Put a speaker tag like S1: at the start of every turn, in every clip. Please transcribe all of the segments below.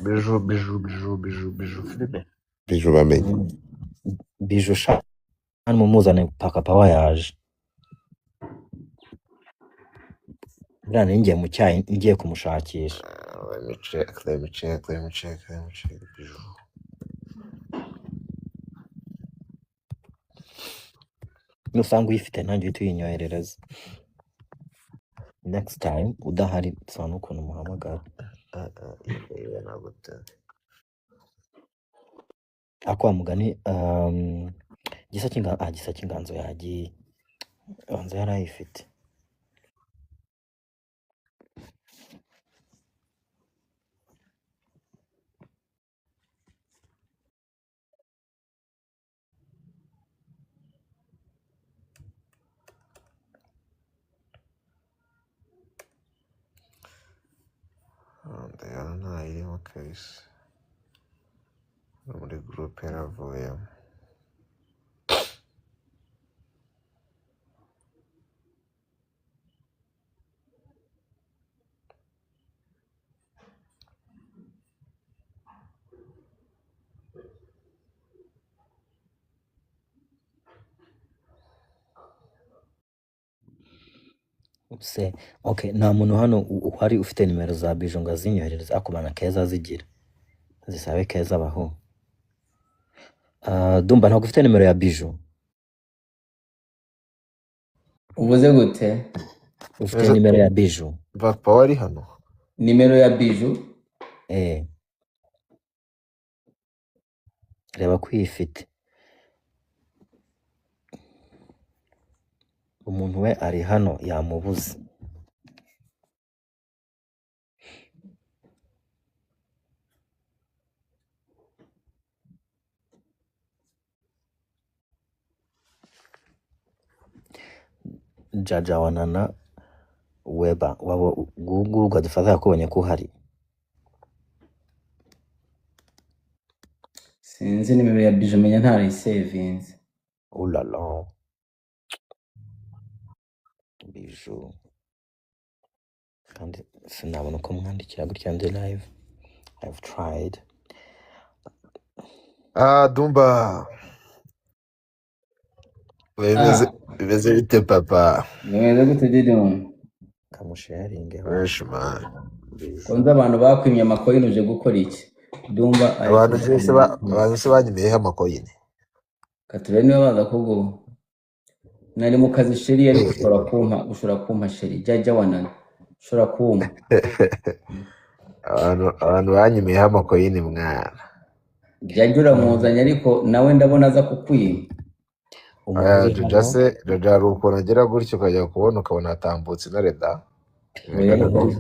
S1: biju Philippe.
S2: biju bamenye
S3: biju sha hano mumuzane paka pawa yaje buriya ngiye mu cyayi ngiye kumushakisha.
S1: Let me check. Biju.
S3: Nusanga uyifite nanjye uhita uyinyoherereza. Next time udahari nsaba n'ukuntu muhamagara.
S1: Ibe nagute.
S3: Akwa mugani gisa cy'inganzo yagiye. Banza yarayifite.
S1: Ndayana ntayirimo kabisa. Muri groupe yaravuyemo.
S3: Se okay, nta muntu hano uhari ufite nimero za biju ngo azinyoherereze akumana Keza azigira. Zisabe Keza abaho. Dumba ntabwo ufite nimero ya biju.
S4: Uvuze gute?
S3: Ufite nimero ya biju.
S1: Papa wari hano.
S4: Nimero ya biju?
S3: Reba ko uyifite. Umuntu we ari hano yamubuze. Jaja wanana weba wabo gugu gadufata yakubonye ko uhari.
S4: Sinzi nimero ya biju menya ntari savings.
S3: Oh la la. Biju. Kandi sinabona uko mwandikira gutya ndi live. I've tried.
S1: Dumba. Bimeze bite papa?
S4: Bimeze gute Didon?
S3: Kamusharinge.
S1: Wesh man.
S4: Konza abantu bakwimye amakoyini uje gukora iki? Dumba
S1: abantu se banyimiyeho amakoyini.
S4: Kature niwe baza kugo. Nari mu kazi sheri yari ushobora kumpa sheri. Jaja wanana. Ushobora kumpa.
S1: Abantu banyimiyeho amakoyini mwana.
S4: Jaja uramuzanye ariko nawe ndabona aza kukwima.
S1: Jaja hari ukuntu agera gutyo ukajya kubona ukabona atambutse na reda.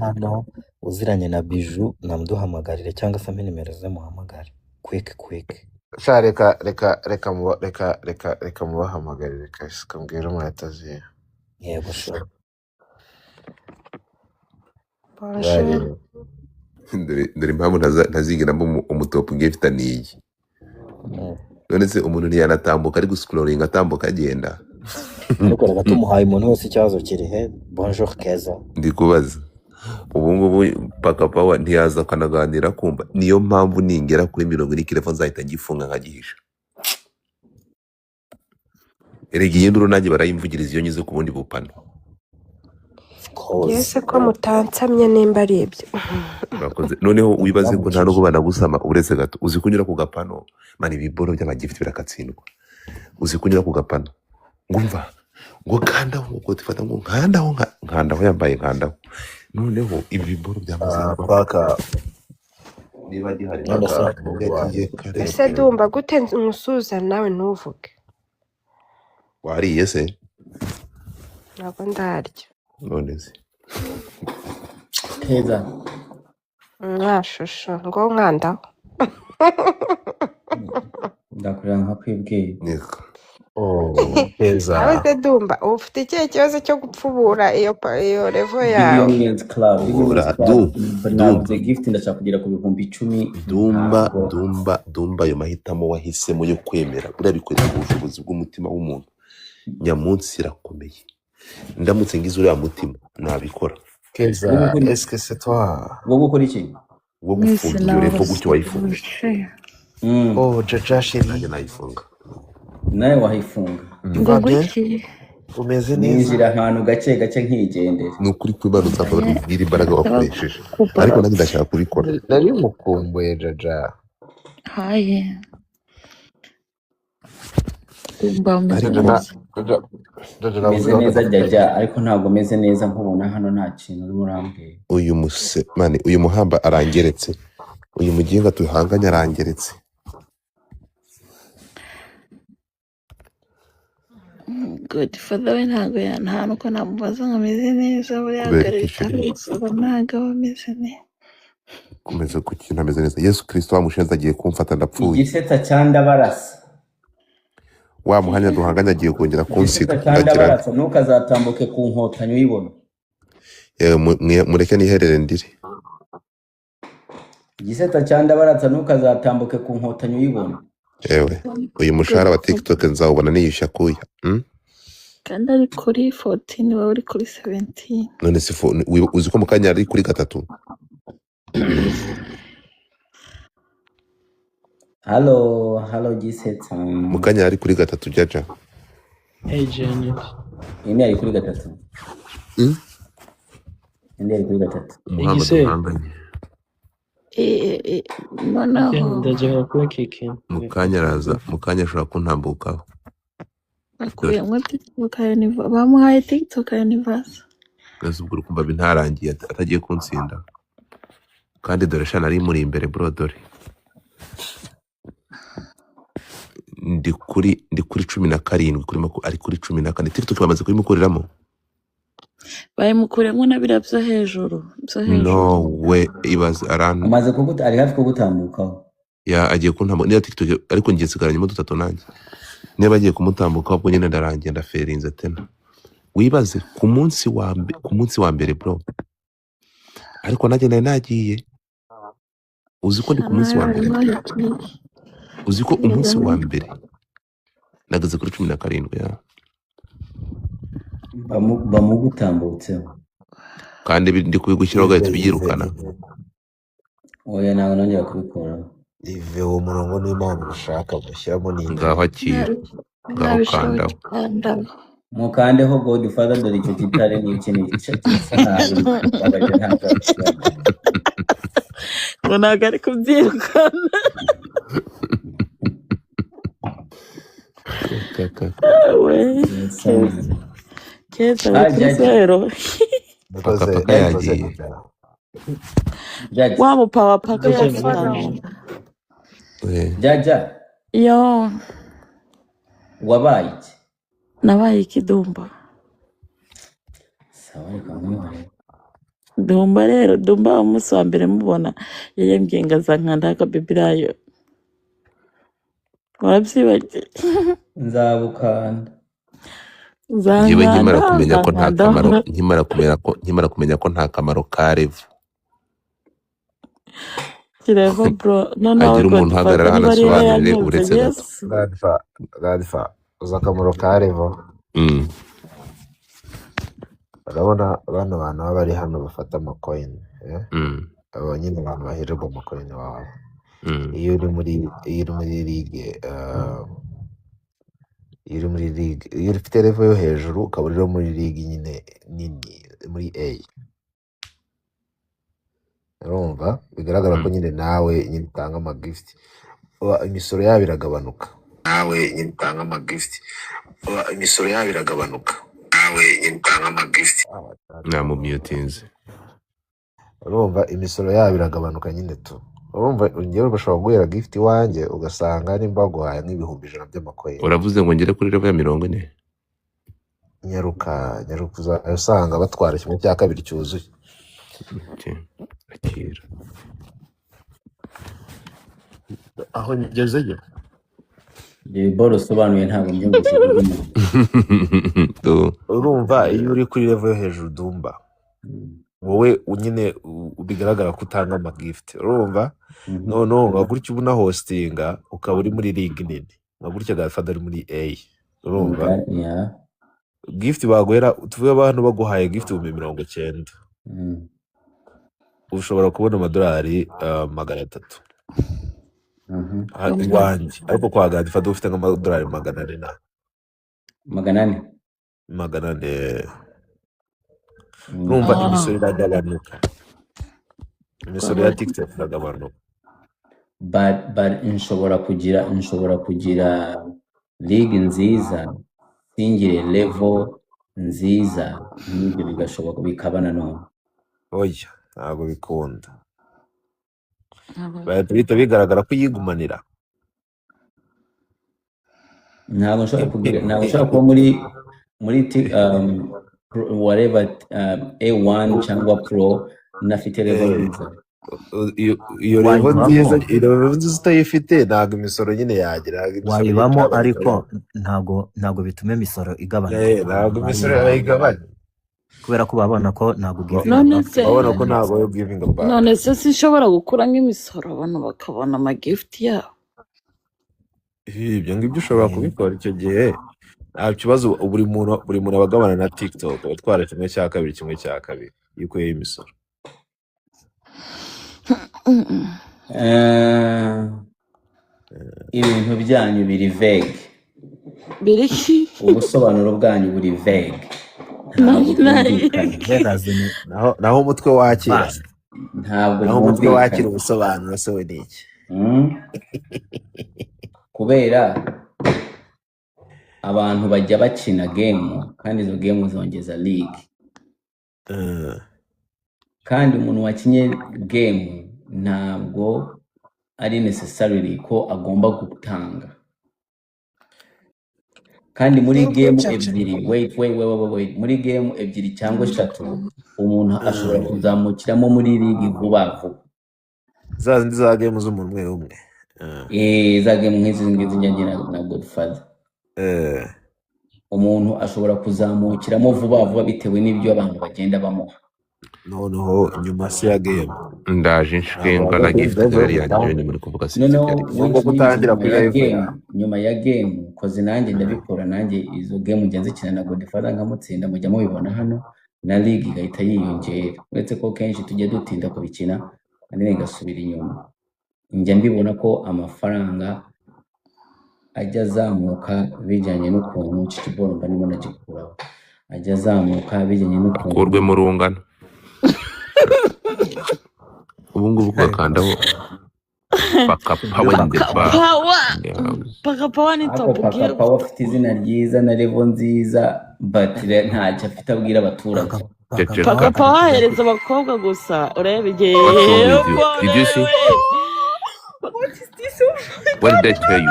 S3: Hano uziranye na biju namuduhamagarire cyangwa se nimero ze muhamagare. Quick.
S1: Sha reka mubahamagarire kasi kambwira umuntu ataziye.
S3: Yego sure.
S2: dore impamvu ntazigiramo umutopu ngifite niyi. None se umuntu ntiyanatambuka ari guscrollinga atambuka agenda.
S3: Nuko reka tumuhaye umuntu wese ikibazo kiri he. Bonjour Keza.
S2: Ndi kubaza ubu ngubu paka pawa ntiyaza akanaganira kumva. Niyo mpamvu ningera kuri 40 telefone nzahita ngifunga nkagihisha. Eregiye nduru nanjye barayimvugiriza iyo nyize ku bundi bupano.
S5: Yese ko mutansamye nimba ari ibyo.
S2: Noneho wibaze ko nta nubwo banagusama uretse gato. Uzi kunyura ku gapano mani ibiboro by'amagifti birakatsindwa. Uzi kunyura ku gapano ngumva ngo kanda ngo tifata ngo nkanda aho yambaye nkanda. Noneho ibi biboro by'amazina
S1: paka
S2: niba gihari
S5: Ese Dumba gute umusuza nawe ntuvuge.
S2: Wariye se?
S5: Ntabwo ndarya.
S2: None se
S4: Keza
S5: Mwashusho ngo nkandaho.
S4: ndakurira nka kwibwira.
S2: niko
S1: Keza.
S5: Nawe se Dumba ufite ikihe kibazo cyo gupfubura iyo revo yawe?
S4: Billions Club. Navuze gift ndashaka kugera ku bihumbi 10.
S2: Dumba ayo mahitamo wahisemo yo kwemera urabikwereka ubushobozi bw'umutima w'umuntu. Nyamunsi irakomeye. Ndamutse ngize uriya mutima nabikora.
S1: Keza, est-ce que c'est toi?
S4: Wowe gukora iki?
S2: wo
S5: mwese
S2: gufunga iyo revo gutyo wayifunga
S5: nabasuje
S1: Oh, Jaja sheri.
S2: nanjye nayifunga
S4: nawe wayifunga
S5: ngo
S1: Mvanye,
S5: guki
S1: umeze neza?
S4: ninjira ahantu gake gake nkigendera.
S2: ni ukuri kwibarutsa akababwira imbaraga wakoresheje ariko
S5: kupa
S2: nanjye ndashaka kubikora
S1: Nari mukumbuye Jaja.
S5: haye umba umeze
S2: ariko
S1: Jaja
S5: neza
S1: Jaja
S4: Meze
S1: navuga
S4: neza jajya, ariko ntabwo meze neza nkubona hano, nta kintu urimo urambwira.
S2: uyu muhamba arangeretse, uyu muginga tuhanganye arangeretse.
S5: Godfather we ntabwo nta nuko namubaza ngo ameze neza buriya
S2: kubera
S5: kare
S2: iki sheri
S5: bitagusaba ntabwo aba ameze neza
S2: kumeze ku kintu ameze neza. Yesu Kristo wamushenze agiye kumfata ndapfuye,
S4: Igiseta cya Ndabarasa,
S2: wa muhanya duhanganye agiye kongera kunsiga
S4: igiseta cya
S2: ndagira
S4: Ndabarasa, ntukazatambuke ku nkotanyi uyibona.
S2: yewe mureke niherere ndire.
S4: Igiseta cya Ndabarasa, ntukazatambuke ku nkotanyi uyibona.
S2: Yewe uyu mushahara wa TikTok nzawubona niyushya kuya
S5: kandi ari kuri 14 wowe uri kuri 17
S2: none si uzi ko mu kanya ari kuri 3.
S4: Halo Giseta.
S2: mu kanya ari kuri 3 Jaja.
S6: Hey Janet.
S4: Indi ari kuri 3.
S2: Mm?
S4: Indi ari kuri 3.
S2: umuhamba
S6: Igise.
S2: duhanganye
S5: noneho
S6: Ndajya kuri kiki.
S2: mu kanya araza, mu kanya ashobora kuntambukaho.
S5: akuyemo TikTok universe bamuhaye TikTok universe
S2: Neza ubwo urukumva bintarangiye atagiye kunsinda, kandi dore shana ari muri imbere bro, dore ndi kuri 17 ari kuri 14. TikTok bamaze kubimukuriramo.
S5: bayimukuremo na biriya byo hejuru
S2: No we ibaze arantu
S4: Amaze ari hafi kugutambukaho.
S2: ya agiye kuntambuka niba TikTok, ariko ngiye sigaranyemo 3 nanjye. Niba agiye kumutambuka ubwo nyine ndarangiye ndaferinze tena. Wibaze ku munsi wa mbere bro, ariko nanjye nari nagiye. Uzi ko ndi ku munsi wa mbere, uzi ko umunsi wa mbere nageze kuri 17 ya
S4: Bamugutambutseho.
S2: kandi ndi kubigushyiraho gahita biyirukana.
S4: Oya nawe nongera kubikora.
S1: Ive uwo murongo n'Imana ushaka mushyiramo n'indi.
S2: Ngaho akira, ngaho kandaho.
S4: Mukandeho Godfather, dore icyo gitare ni ikintu gisa nabi. Abaje ntabwo
S5: ngo ntabwo ari kubyirukana we keza wikizero
S2: Paka yagiye.
S4: Jaja.
S5: wa mupawa paka yafana
S4: Jaja.
S5: yo
S4: Wabaye iki?
S5: nabaye ikidumba
S4: Sawa reka mwihore.
S5: dumba rero dumba umunsi wa mbere mubona yayembwiye ngo azankanda akabibirayo warabyibagiye
S4: Nzabukanda.
S2: Yewe nkimara kumenya ko nta
S5: Nzankanda.
S2: kamaro, nkimara kumenya ko nta kamaro ka revo.
S5: Kireva bro noneho
S2: Hagira umuntu uhagarara hano asobanurire uretse gato.
S1: Gadfa uzi akamaro ka revo. Urabona bano bantu baba bari hano bafata amakoyini, abo nyine abantu bahererwa amakoyini wawe. Iyo uri muri ligue, iyo ufite revo yo hejuru ukaba uri muri ligue nyine nini muri A, urumva bigaragara ko nyine nawe nyine utanga amagift, imisoro yabo iragabanuka.
S2: Namumiyutinze.
S1: Urumva imisoro yabo iragabanuka nyine tu. Urumva ngewe bashobora guhera gift iwanjye ugasanga nimba baguhaye nk'ibihumbi 100 by'amakoyini.
S2: Uravuze ngo ngere kuri revo ya 40?
S1: Nyaruka usanga batwara 1/2 cyuzuye.
S2: Akira.
S1: Aho ngezeyo
S4: Boro sobanuye ntabwo mbyumvise.
S1: urumva iyo uri kuri level yo hejuru dumba wowe nyine bigaragara ko utanga amagift, urumva no gutyo ubuna hostinga ukaba uri muri league nini, gutyo Godfather ari muri A, urumva gift baguhera tuvuye abantu baguhaye gift 90. ushobora kubona amadolari 300
S4: Mhm.
S1: iwanjye, ariko kwa Gadifa dufite nk'amadolari 400 na
S4: 400.
S1: 400. Urumva imisoro iragabanuka, imisoro ya TikTok iragabanuka.
S4: But nshobora kugira league nziza, singire level nziza, n'ibyo bigashoboka bikaba nanone.
S1: Oya, ntabwo bikunda. Bahita bigaragara ko yigumanira.
S4: Ntabwo nshobora kuba muri whatever A1 cyangwa Pro nafite level nziza.
S1: Iyo level nziza utayifite ntabwo imisoro nyine yagira.
S3: Wayibamo ariko ntabwo bituma imisoro igabanuka.
S1: Ntabwo imisoro yayigabanya.
S3: Kubera ko babona ko ntabwo
S1: babona ko ntabwo yo giving back.
S5: None se sinshobora gukura nk'imisoro abantu bakabona amagift yabo.
S1: Ibyo ngibyo ushobora kubikora icyo gihe. Nta kibazo, buri muntu abagabana na TikTok batwara 1/2 yukuyeho imisoro.
S4: Ibintu byanyu biri vague.
S5: Biriki?
S4: Ubusobanuro bwanyu buri vague.
S1: Naho umutwe wakira.
S4: Ntabwo
S1: umutwe wakira ubusobanuro se we niki?
S4: Kubera abantu bajya bakina game kandi izo game zongeza league. Kandi umuntu wakinye game ntabwo ari necessarily ko agomba gutanga. Kandi muri game ebyiri, wait, muri game ebyiri cyangwa 3 umuntu ashobora kuzamukiramo muri league vuba vuba.
S1: Zazindi za game z'umuntu umwe.
S4: Za game nk'izi njye na Godfather. Umuntu ashobora kuzamukiramo vuba vuba bitewe n'ibyo abantu bagenda bamuha.
S1: Noneho nyuma se ya game
S2: ndaje nshinga na gift yari yanjye muri kuvuga se
S1: ngo gutangira kuri live
S4: nyuma ya game koze nanjye ndabikora, nanjye izo game ngenze kina na Godfather nkamutsinda mujya mubibona hano na league igahita yiyongera. Uretse ko kenshi tujye dutinda kubikina kandi ngasubira inyuma. Njya mbibona ko amafaranga ajya azamuka bijyanye n'ukuntu kikiboro mba ndimo nagikuraho, ajya azamuka bijyanye n'ukuntu
S2: kurwe mu rungano. Ubu ngubu kwakandaho
S5: Pakapawa ni top gear.
S4: Pakapawa afite izina ryiza na level nziza, but ntacyo afite abwira abaturage.
S5: Pakapawa ahereza abakobwa gusa, urebe igihe.
S2: Did you see?
S5: What is this?
S2: What did I tell you?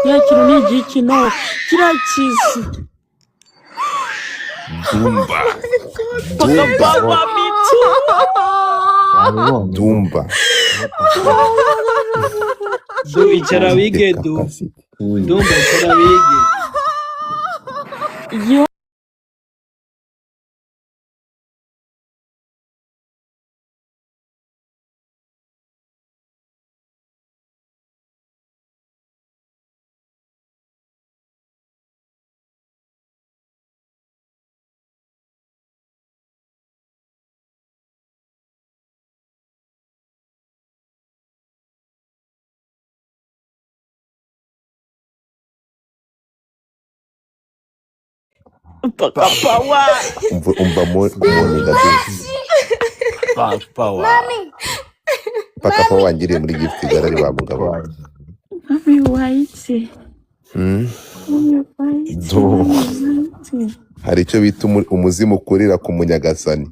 S5: Yakira ni igikino kirakiza.
S2: Dumba.
S5: Pakapawa mitu.
S2: Dumba.
S6: Icara wige Dumba icara wige.
S5: Yo. Pakapawa.
S2: Umba umuntu gadusi. Pakapawa ngiriye muri gift garari ba mugabo wanjye.
S5: Mami waitse.
S2: Hari icyo bita umuzimu kurira ku munyagasani.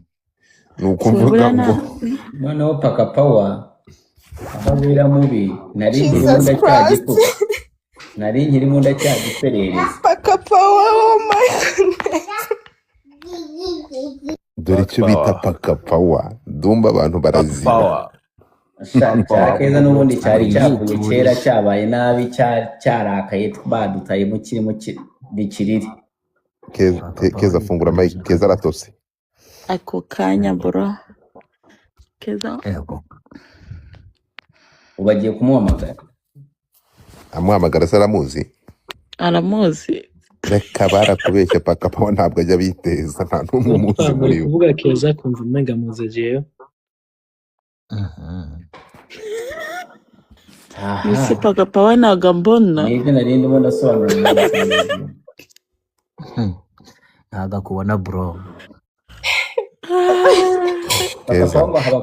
S2: Nukuvuga ngo
S4: noneho Pakapawa ababera mubi nari nkirimo ndacyagiperereza.
S7: Pakapawa, oh my goodness.
S2: dore icyo bita Pakapawa. Dumba abantu barazira.
S4: Keza n'ubundi cyari cyavuye kera cyabaye nabi cyarakaye badutaye mu kirimo bikiriri.
S2: Keza fungura mic. Keza aratose.
S5: Ako kanya bro. Keza.
S4: Ubagiye kumuhamagara.
S2: Amuhamagara se aramuzi?
S5: Aramuzi.
S2: reka barakubeshya paka pawa ntabwo ajya biteza nta n'umwe umuzi
S6: muri
S2: muri bo.
S6: kuvuga keza kumva umenga muze jewe.
S5: Misi
S4: aha
S5: paka pawa ntago mbona.
S4: nibyo nari ndimo ndasobanurira
S3: ntago akubona bro.
S4: papa
S2: Keza
S4: pawa ngo haba